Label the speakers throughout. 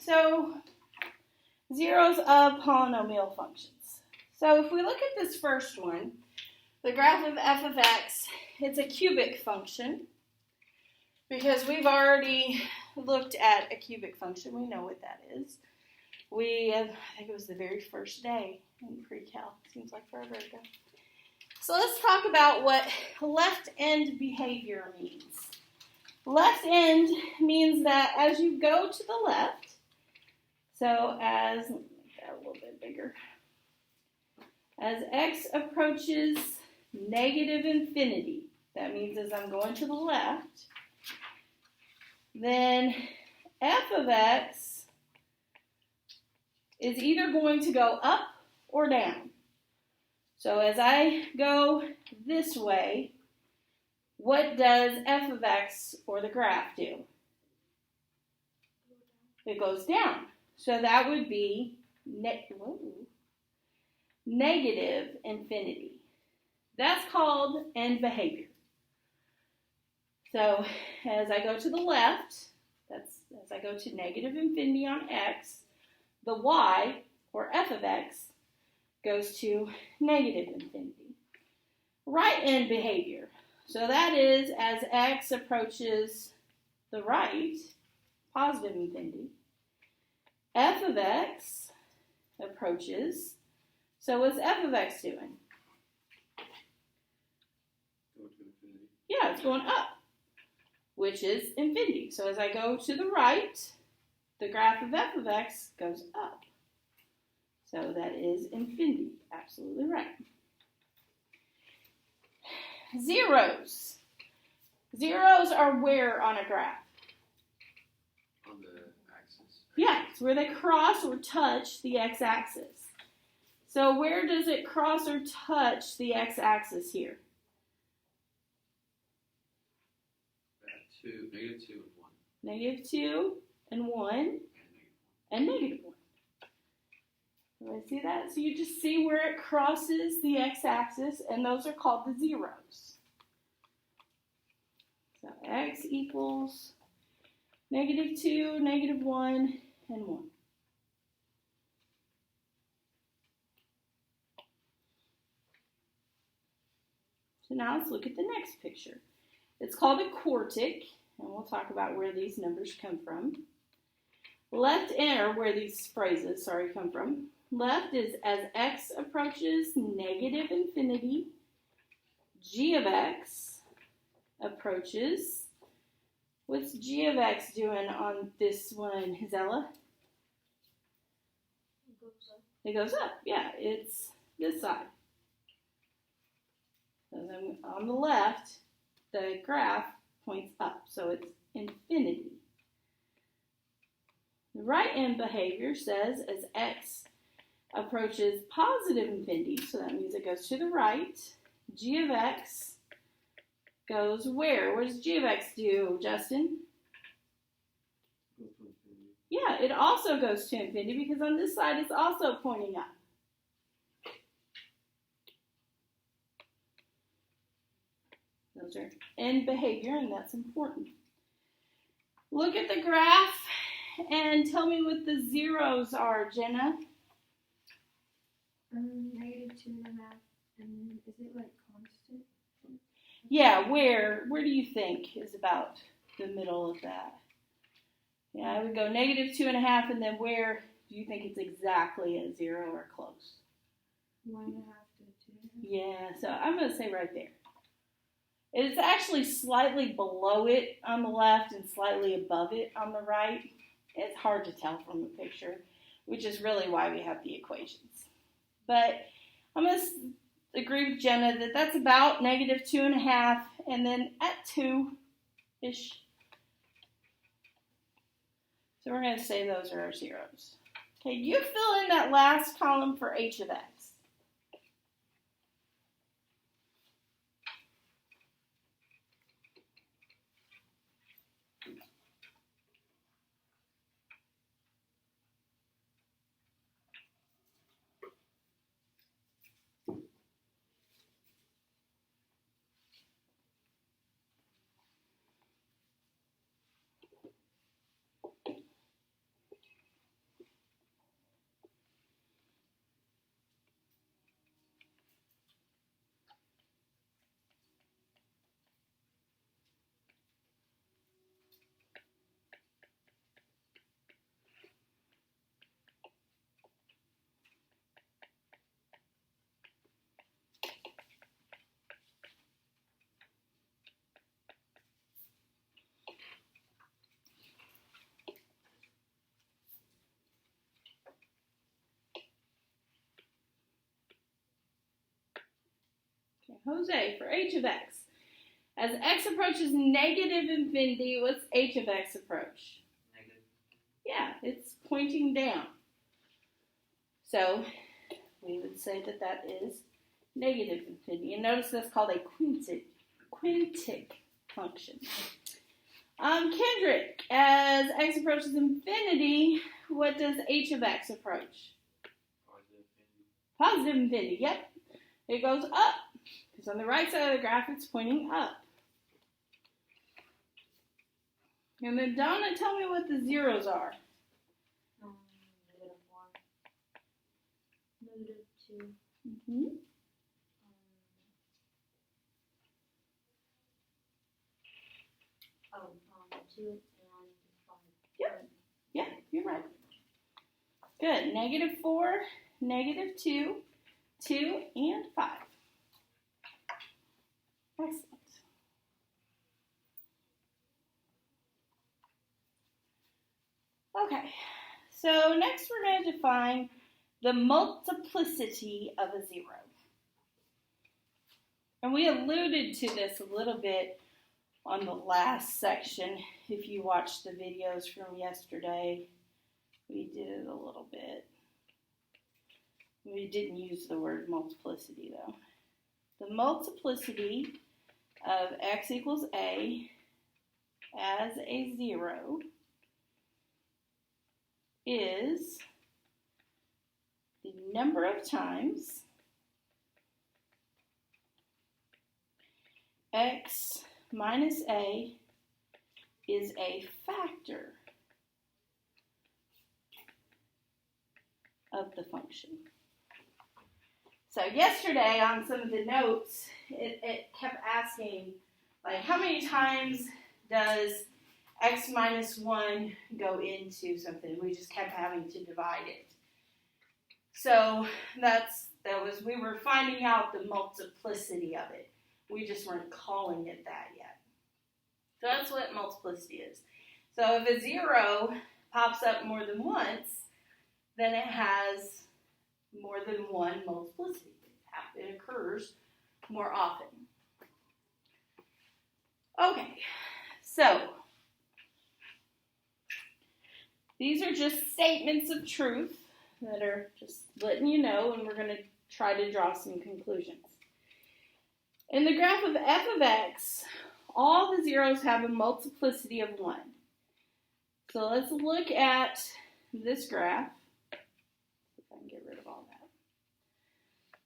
Speaker 1: so zeros of polynomial functions. So if we look at this first one, the graph of f of x, it's a cubic function because we've already looked at a cubic function. We know what that is. I think it was the very first day in pre-cal. Seems like forever ago. So let's talk about what left end behavior means. Left end means that as you go to the left, so as, let me make that a little bit bigger, as x approaches negative infinity, that means as I'm going to the left, then f of x is either going to go up or down. So as I go this way, what does f of x or the graph do? It goes down. So that would be negative infinity. That's called end behavior. So as I go to the left, that's as I go to negative infinity on x, the y, or f of x, goes to negative infinity. Right end behavior. So that is as x approaches the right, positive infinity, f of x approaches. So what's f of x doing?
Speaker 2: Going to infinity.
Speaker 1: Yeah, it's going up, which is infinity. So as I go to the right, the graph of f of x goes up. So that is infinity. Absolutely right. Zeros. Zeros are where on a graph?
Speaker 2: On the axis.
Speaker 1: Yeah, it's where they cross or touch the x-axis. So where does it cross or touch the x-axis here?
Speaker 2: At -2 and 1.
Speaker 1: -2 and 1 and -1. Do I see that? So you just see where it crosses the x-axis, and those are called the zeros. So x equals -2, -1, and 1. So now let's look at the next picture. It's called a quartic, and we'll talk about where these numbers come from. Left end, or where these phrases, come from. Left is as x approaches negative infinity, g of x approaches. What's g of x doing on this one, Zella?
Speaker 3: It goes up.
Speaker 1: It goes up, yeah, it's this side. So then on the left, the graph points up, so it's infinity. The right end behavior says as x approaches positive infinity, so that means it goes to the right. G of x goes where? What does g of x do, Justin?
Speaker 2: Goes to infinity.
Speaker 1: Yeah, it also goes to infinity because on this side it's also pointing up. Those are end behavior, and that's important. Look at the graph and tell me what the zeros are, Jenna.
Speaker 3: -2.5, and is it like constant?
Speaker 1: Yeah, where do you think is about the middle of that? Yeah, I would go -2.5, and then where do you think it's exactly at 0 or close?
Speaker 3: 1.5 to 2.
Speaker 1: Yeah, so I'm going to say right there. It's actually slightly below it on the left and slightly above it on the right. It's hard to tell from the picture, which is really why we have the equations. But I'm going to agree with Jenna that that's about -2.5, and then at 2-ish. So we're going to say those are our zeros. Okay, you fill in that last column for h of x. Jose, for h of x. As x approaches negative infinity, what's h of x approach?
Speaker 2: Negative.
Speaker 1: Yeah, it's pointing down. So we would say that that is negative infinity. And notice that's called a quintic function. Kendrick, as x approaches infinity, what does h of x approach? Positive infinity, yep. It goes up. Because on the right side of the graph, it's pointing up. And then Donna, tell me what the zeros are.
Speaker 3: -1, -2.
Speaker 1: Mm-hmm.
Speaker 3: 2 and 5.
Speaker 1: Yep. Yeah, you're right. Good. -4, -2, 2, and 5. Excellent. Okay, so next we're going to define the multiplicity of a zero. And we alluded to this a little bit on the last section. If you watched the videos from yesterday, we did it a little bit. We didn't use the word multiplicity though. The multiplicity of x equals a as a zero is the number of times x minus a is a factor of the function. So yesterday on some of the notes, it kept asking, like, how many times does x minus 1 go into something? We just kept having to divide it. So we were finding out the multiplicity of it. We just weren't calling it that yet. So that's what multiplicity is. So if a zero pops up more than once, then it has more than one multiplicity. It occurs more often. Okay, so these are just statements of truth that are just letting you know, and we're going to try to draw some conclusions. In the graph of f of x, all the zeros have a multiplicity of 1. So let's look at this graph. See if I can get rid of all that.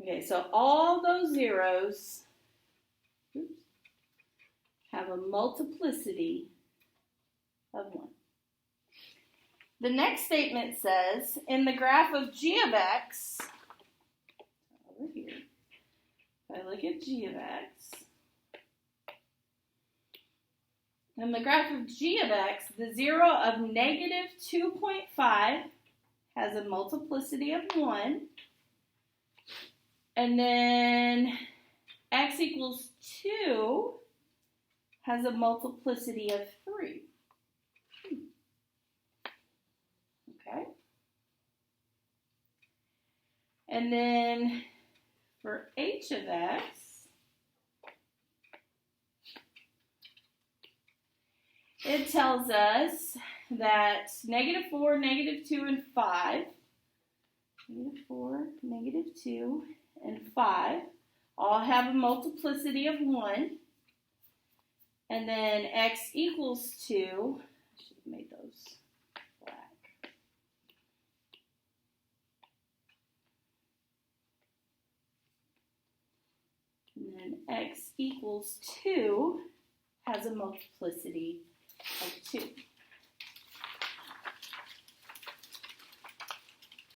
Speaker 1: Okay, so all those zeros have a multiplicity of 1. The next statement says, in the graph of g of x, over here, if I look at g of x, in the graph of g of x, the zero of negative 2.5 has a multiplicity of 1. And then x equals 2 has a multiplicity of 3. Okay. And then for h of x, it tells us that -4, -2, and 5, -4, -2, and 5 all have a multiplicity of 1. And then x equals 2, I should have made those black. And then x equals 2 has a multiplicity of 2.